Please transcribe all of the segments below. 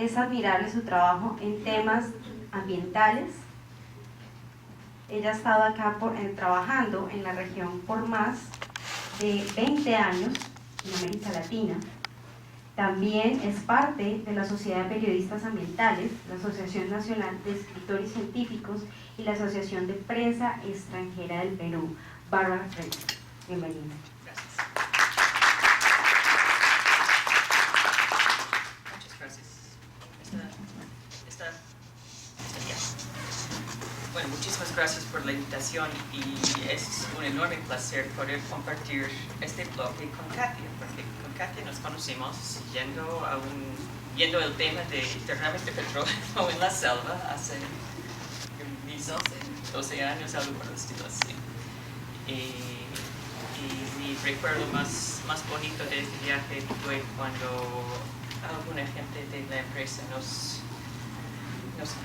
es admirable su trabajo en temas ambientales. Ella ha estado acá trabajando en la región por más de 20 años en América Latina. También es parte de la Sociedad de Periodistas Ambientales, la Asociación Nacional de Escritores Científicos y la Asociación de Prensa Extranjera del Perú. Bárbara Fraser, bienvenida. Gracias. Muchas gracias. Está bien. Bueno, muchísimas gracias por la invitación y es un enorme placer poder compartir este bloque con Katia, porque con Katia nos conocimos viendo el tema de derrames de petróleo en la selva hace 12 años, algo por el estilo así. Y mi recuerdo más bonito de este viaje fue cuando alguna gente de la empresa nos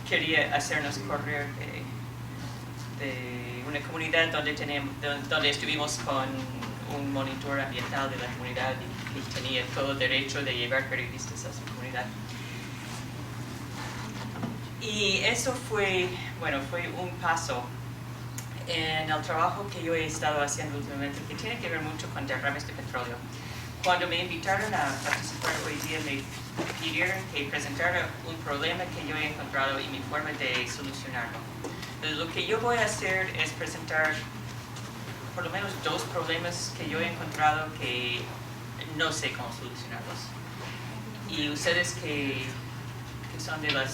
quería hacernos correr de una comunidad donde estuvimos con un monitor ambiental de la comunidad y tenía todo el derecho de llevar periodistas a su comunidad. Y eso fue un paso en el trabajo que yo he estado haciendo últimamente, que tiene que ver mucho con derrames de petróleo. Cuando me invitaron a participar hoy día, me pidieron que presentara un problema que yo he encontrado y mi forma de solucionarlo. Entonces, lo que yo voy a hacer es presentar por lo menos 2 problemas que yo he encontrado que no sé cómo solucionarlos. Y ustedes que son de la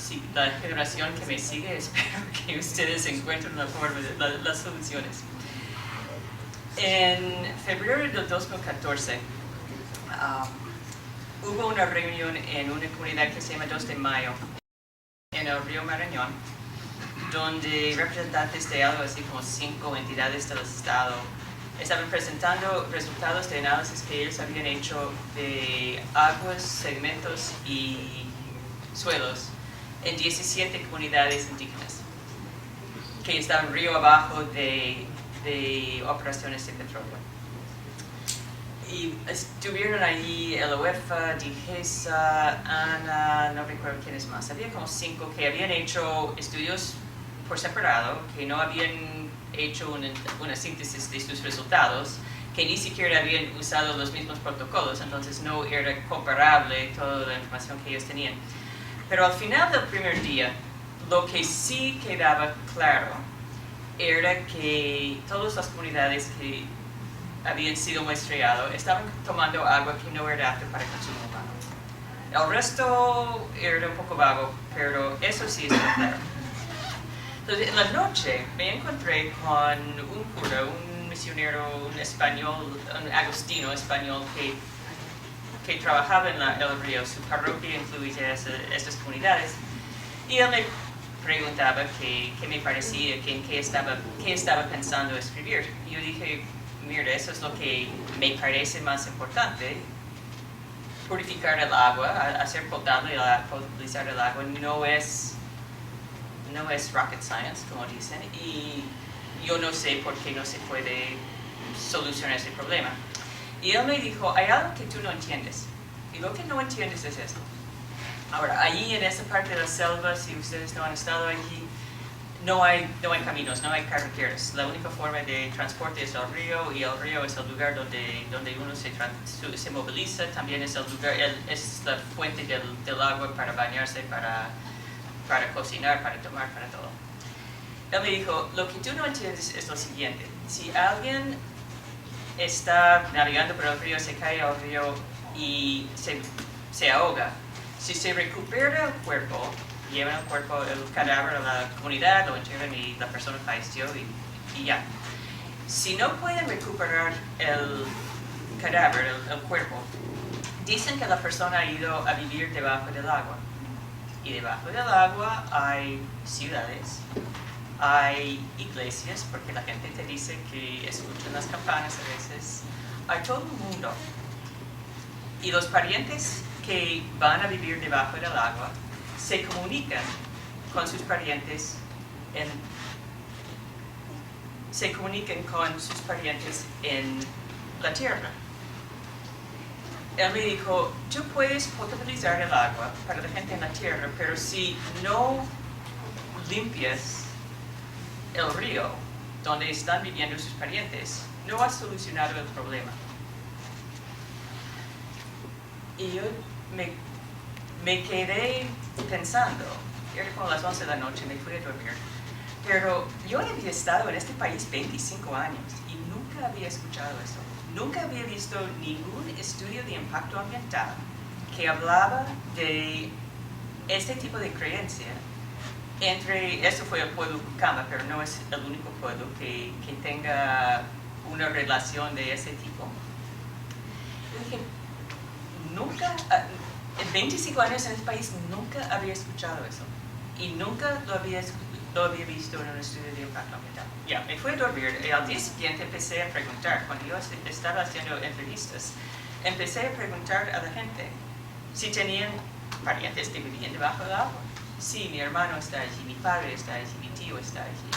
generación que me sigue, espero que ustedes encuentren la forma de las soluciones. En febrero del 2014 hubo una reunión en una comunidad que se llama 2 de Mayo en el río Marañón, donde representantes de algo así como 5 entidades del estado estaban presentando resultados de análisis que ellos habían hecho de aguas, sedimentos y suelos en 17 comunidades indígenas que estaban río abajo de operaciones de petróleo. Y estuvieron allí el OEFA, DIGESA, ANA, no recuerdo quiénes más. Había como 5 que habían hecho estudios por separado, que no habían hecho una síntesis de sus resultados, que ni siquiera habían usado los mismos protocolos, entonces no era comparable toda la información que ellos tenían. Pero al final del primer día, lo que sí quedaba claro era que todas las comunidades que habían sido muestreadas estaban tomando agua que no era apta para consumo humano. El resto era un poco vago, pero eso sí está claro. Entonces, en la noche me encontré con un cura, un misionero, un español, un agustino español que trabajaba en el río. Su parroquia incluía estas comunidades. Y él me preguntaba qué me parecía, qué estaba pensando escribir. Y yo dije, mira, eso es lo que me parece más importante. Purificar el agua, hacer potable, potabilizar el agua, no es rocket science, como dicen, y yo no sé por qué no se puede solucionar ese problema. Y él me dijo, hay algo que tú no entiendes, y lo que no entiendes es esto. Ahora, allí en esa parte de la selva, si ustedes no han estado allí, no hay caminos, no hay carreteras. La única forma de transporte es el río, y el río es el lugar donde uno se moviliza. También es es la fuente del agua para bañarse, para cocinar, para tomar, para todo. Él me dijo, lo que tú no entiendes es lo siguiente. Si alguien está navegando por el río, se cae al río y se ahoga, si se recupera el cuerpo, llevan el cadáver a la comunidad, lo entierran y la persona falleció y ya. Si no pueden recuperar el cadáver, el cuerpo, dicen que la persona ha ido a vivir debajo del agua. Y debajo del agua hay ciudades, hay iglesias, porque la gente te dice que escuchan las campanas a veces, hay todo el mundo. Y los parientes que van a vivir debajo del agua se comunican con sus parientes en la tierra. él me dijo, tú puedes potabilizar el agua para la gente en la tierra, pero si no limpias el río donde están viviendo sus parientes, no has solucionado el problema. Y yo me quedé pensando, era como las 11 de la noche, me fui a dormir, pero yo había estado en este país 25 años y nunca había escuchado eso. Nunca había visto ningún estudio de impacto ambiental que hablaba de este tipo de creencia. Esto fue el pueblo Kucama, pero no es el único pueblo que tenga una relación de ese tipo. Yo dije, nunca, en 25 años en este país, nunca había escuchado eso. Y nunca lo había visto en un estudio de impacto ambiental. Ya, me fui a dormir y al día siguiente empecé a preguntar, cuando yo estaba haciendo entrevistas, empecé a preguntar a la gente si tenían parientes que vivían debajo del agua. Sí, mi hermano está allí, mi padre está allí, mi tío está allí.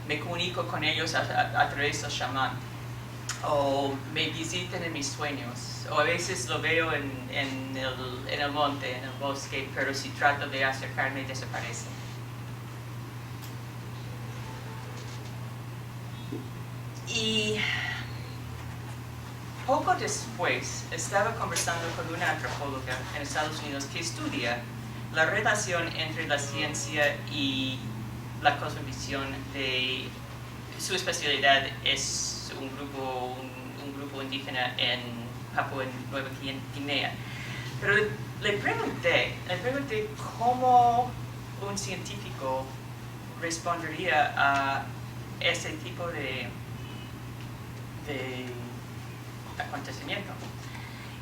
Me comunico con ellos a través del chamán. O me visitan en mis sueños. O a veces lo veo en el monte, en el bosque, pero si trato de acercarme desaparece. Y poco después estaba conversando con una antropóloga en Estados Unidos que estudia la relación entre la ciencia y la cosmovisión. Su especialidad es un grupo indígena en Papúa Nueva Guinea. Pero le pregunté cómo un científico respondería a ese tipo de acontecimiento.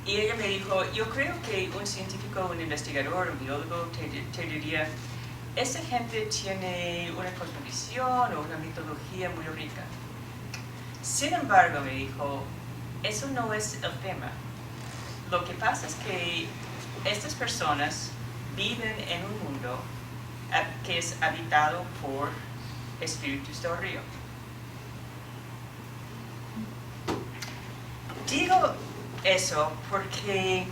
Y ella me dijo, yo creo que un científico, un investigador, un biólogo te diría, esa gente tiene una cosmovisión o una mitología muy rica. Sin embargo, me dijo, eso no es el tema. Lo que pasa es que estas personas viven en un mundo que es habitado por espíritus del río. Digo eso porque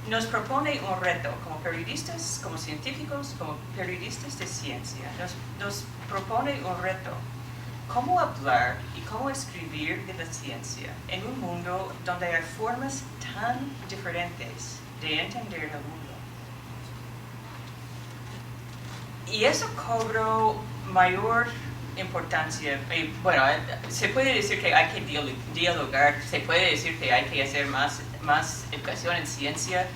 nos propone un reto como periodistas, como científicos, como periodistas de ciencia. Nos propone un reto. ¿Cómo hablar y cómo escribir de la ciencia en un mundo donde hay formas tan diferentes de entender el mundo? Y eso cobró mayor importancia. Bueno, se puede decir que hay que dialogar, se puede decir que hay que hacer más educación en ciencia,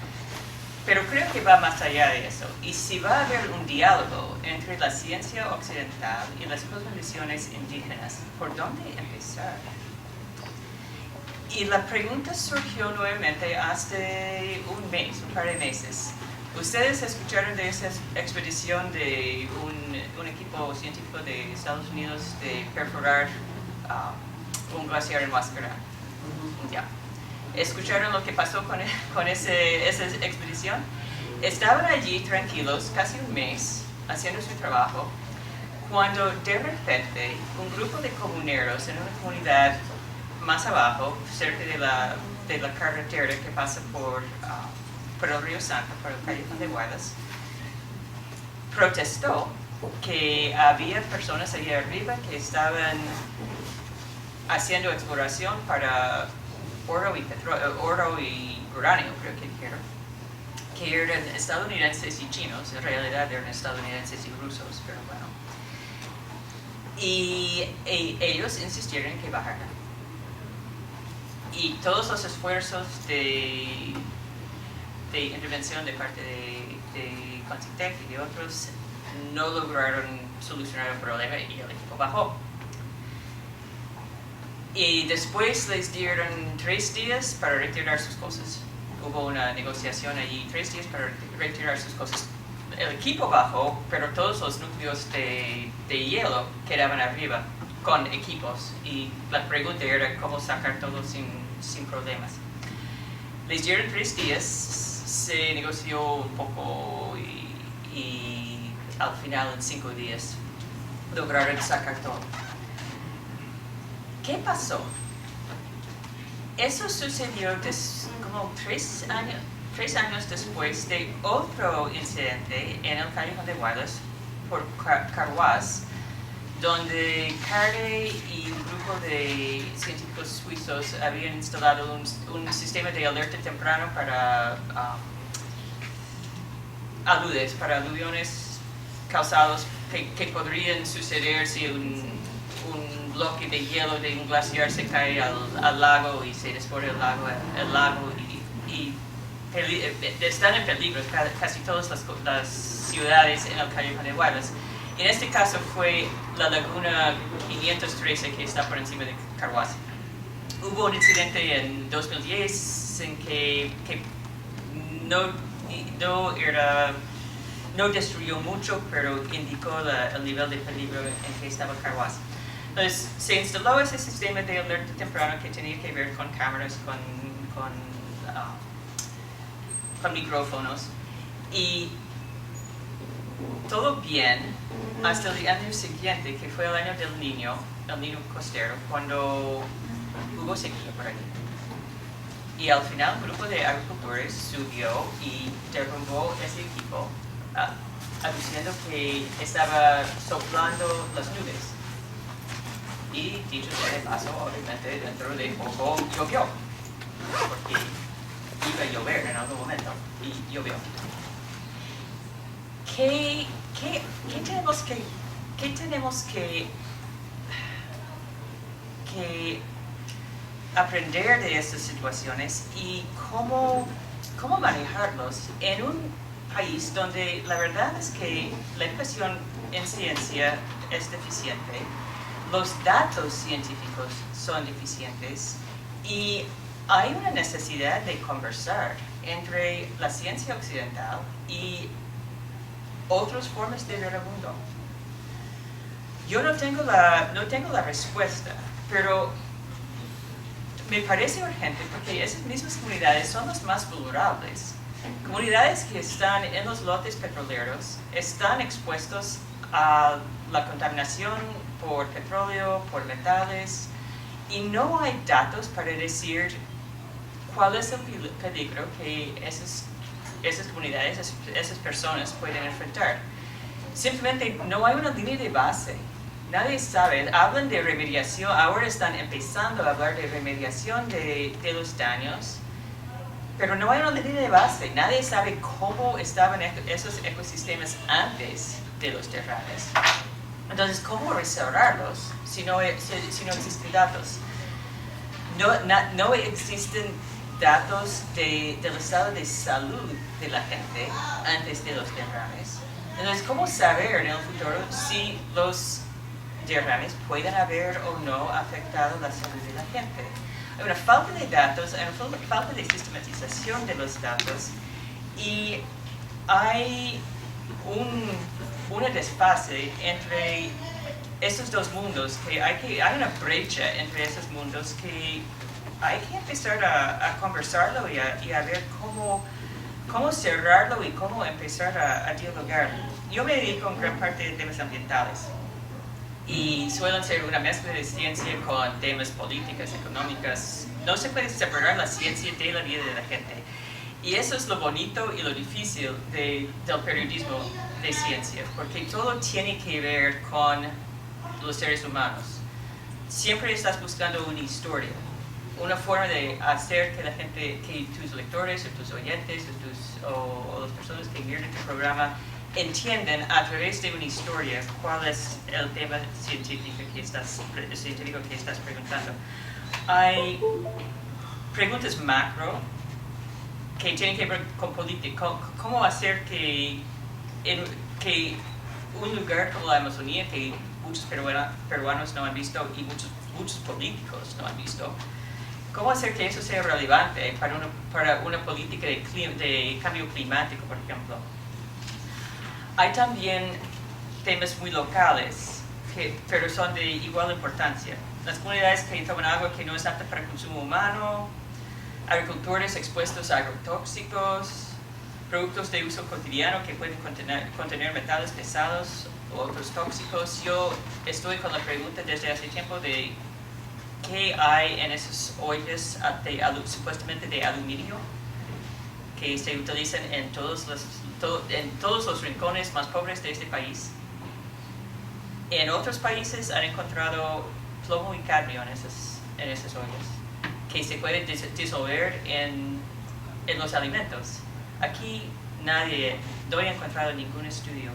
pero creo que va más allá de eso. Y si va a haber un diálogo entre la ciencia occidental y las cosmovisiones indígenas, ¿por dónde empezar? Y la pregunta surgió nuevamente hace un par de meses. ¿Ustedes escucharon de esa expedición de un equipo científico de Estados Unidos de perforar un glaciar en Huáscara? Ya. ¿Escucharon lo que pasó con esa expedición? Estaban allí tranquilos casi un mes haciendo su trabajo cuando de repente un grupo de comuneros en una comunidad más abajo, cerca de la carretera que pasa por el río Santo, por el callejón de Guadas, protestó que había personas allá arriba que estaban haciendo exploración para oro y uranio, creo que dijeron, que eran estadounidenses y chinos, en realidad eran estadounidenses y rusos, pero bueno. Y ellos insistieron en que bajaran. Y todos los esfuerzos de intervención de parte de Concitec y de otros no lograron solucionar el problema y el equipo bajó. Y después les dieron 3 días para retirar sus cosas. Hubo una negociación allí, 3 días para retirar sus cosas. El equipo bajó, pero todos los núcleos de hielo quedaban arriba con equipos. Y la pregunta era cómo sacar todo sin problemas. Les dieron 3 días, se negoció un poco y al final en 5 días lograron sacar todo. ¿Qué pasó? eso sucedió como 3 años después de otro incidente en el Callejón de Guardas por Carhuaz, donde Carey y un grupo de científicos suizos habían instalado un sistema de alerta temprano para aluviones causados que podrían suceder si un bloque de hielo de un glaciar se cae al lago y se desborda el lago y están en peligro casi todas las ciudades en el Callejón de Guardas. En este caso fue la laguna 513 que está por encima de Carhuaz. Hubo un incidente en 2010 en que no destruyó mucho, pero indicó el nivel de peligro en que estaba Carhuaz. Entonces, se instaló ese sistema de alerta temprano que tenía que ver con cámaras, con micrófonos, y todo bien hasta el año siguiente, que fue el año del niño costero, cuando hubo sequía por aquí. Y al final un grupo de agricultores subió y derrumbó ese equipo, aduciendo que estaba soplando las nubes. Y dicho sea de paso, obviamente dentro de poco llovió, porque iba a llover en algún momento, y llovió. ¿Qué tenemos que aprender de estas situaciones y cómo manejarlos en un país donde la verdad es que la educación en ciencia es deficiente, los datos científicos son deficientes y hay una necesidad de conversar entre la ciencia occidental y otras formas de ver el mundo? Yo no tengo la respuesta, pero me parece urgente porque esas mismas comunidades son las más vulnerables. Comunidades que están en los lotes petroleros están expuestos a la contaminación por petróleo, por metales, y no hay datos para decir cuál es el peligro que esas comunidades, esas personas pueden enfrentar. Simplemente no hay una línea de base. Nadie sabe. Hablan de remediación, ahora están empezando a hablar de remediación de los daños, pero no hay una línea de base. Nadie sabe cómo estaban esos ecosistemas antes de los derrames. Entonces, ¿cómo restaurarlos si no existen datos? No existen datos del estado de salud de la gente antes de los derrames. Entonces, ¿cómo saber en el futuro si los derrames pueden haber o no afectado la salud de la gente? Hay una falta de datos, hay una falta de sistematización de los datos y hay una desfase entre esos dos mundos, que hay una brecha entre esos mundos que hay que empezar a conversarlo y a ver cómo cerrarlo y cómo empezar a dialogar. Yo me dedico en gran parte de temas ambientales y suelen ser una mezcla de ciencia con temas políticas, económicas. No se puede separar la ciencia de la vida de la gente. Y eso es lo bonito y lo difícil del periodismo de ciencia, porque todo tiene que ver con los seres humanos. Siempre estás buscando una historia, una forma de hacer que la gente, que tus lectores o tus oyentes o las personas que miran tu programa entiendan a través de una historia cuál es el tema científico que estás preguntando. Hay preguntas macro que tienen que ver con política, cómo hacer que un lugar como la Amazonía, que muchos peruanos no han visto y muchos políticos no han visto, cómo hacer que eso sea relevante para una política de cambio climático, por ejemplo. Hay también temas muy locales, pero son de igual importancia. Las comunidades que toman agua que no es apta para consumo humano, agricultores expuestos a agrotóxicos, productos de uso cotidiano que pueden contener metales pesados o otros tóxicos. Yo estoy con la pregunta desde hace tiempo de qué hay en esos hoyos supuestamente de aluminio que se utilizan en todos los rincones más pobres de este país. En otros países han encontrado plomo y cadmio en esos hoyos, que se pueden disolver en los alimentos. Aquí no he encontrado ningún estudio.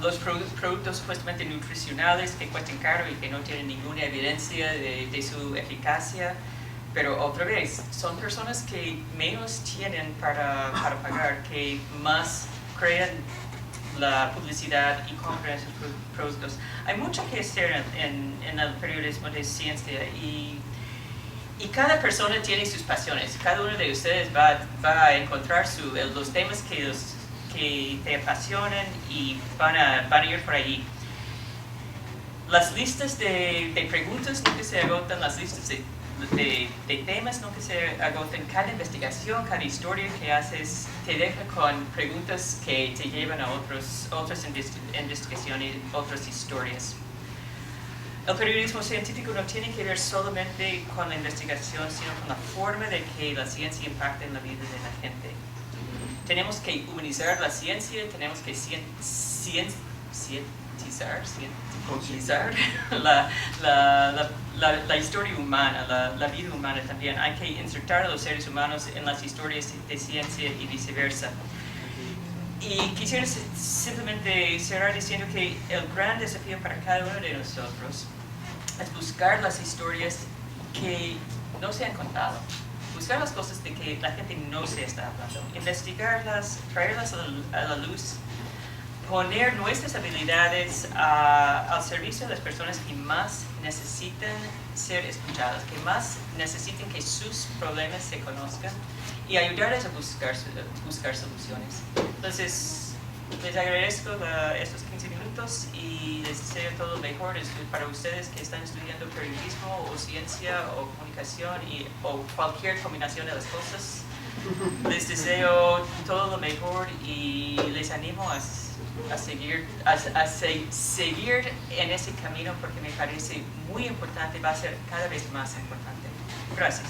Los productos supuestamente nutricionales que cuestan caro y que no tienen ninguna evidencia de su eficacia, pero otra vez, son personas que menos tienen para pagar, que más crean la publicidad y compran esos productos. Hay mucho que hacer en el periodismo de ciencia y cada persona tiene sus pasiones. Cada uno de ustedes va a encontrar los temas que te apasionan y van a ir por ahí. Las listas de preguntas nunca se agotan, las listas de temas nunca se agotan. Cada investigación, cada historia que haces te deja con preguntas que te llevan a otras investigaciones, otras historias. El periodismo científico no tiene que ver solamente con la investigación, sino con la forma de que la ciencia impacta en la vida de la gente. Tenemos que humanizar la ciencia, tenemos que cientizar la historia humana, la vida humana también. Hay que insertar a los seres humanos en las historias de ciencia y viceversa. Y quisiera simplemente cerrar diciendo que el gran desafío para cada uno de nosotros es buscar las historias que no se han contado, buscar las cosas de que la gente no se está hablando, investigarlas, traerlas a la luz, poner nuestras habilidades al servicio de las personas que más necesitan ser escuchadas, que más necesitan que sus problemas se conozcan y ayudarles a buscar soluciones. Entonces, les agradezco estos 15 minutos y les deseo todo lo mejor para ustedes que están estudiando periodismo o ciencia o comunicación o cualquier combinación de las cosas. Les deseo todo lo mejor y les animo a seguir en ese camino porque me parece muy importante, va a ser cada vez más importante. Gracias.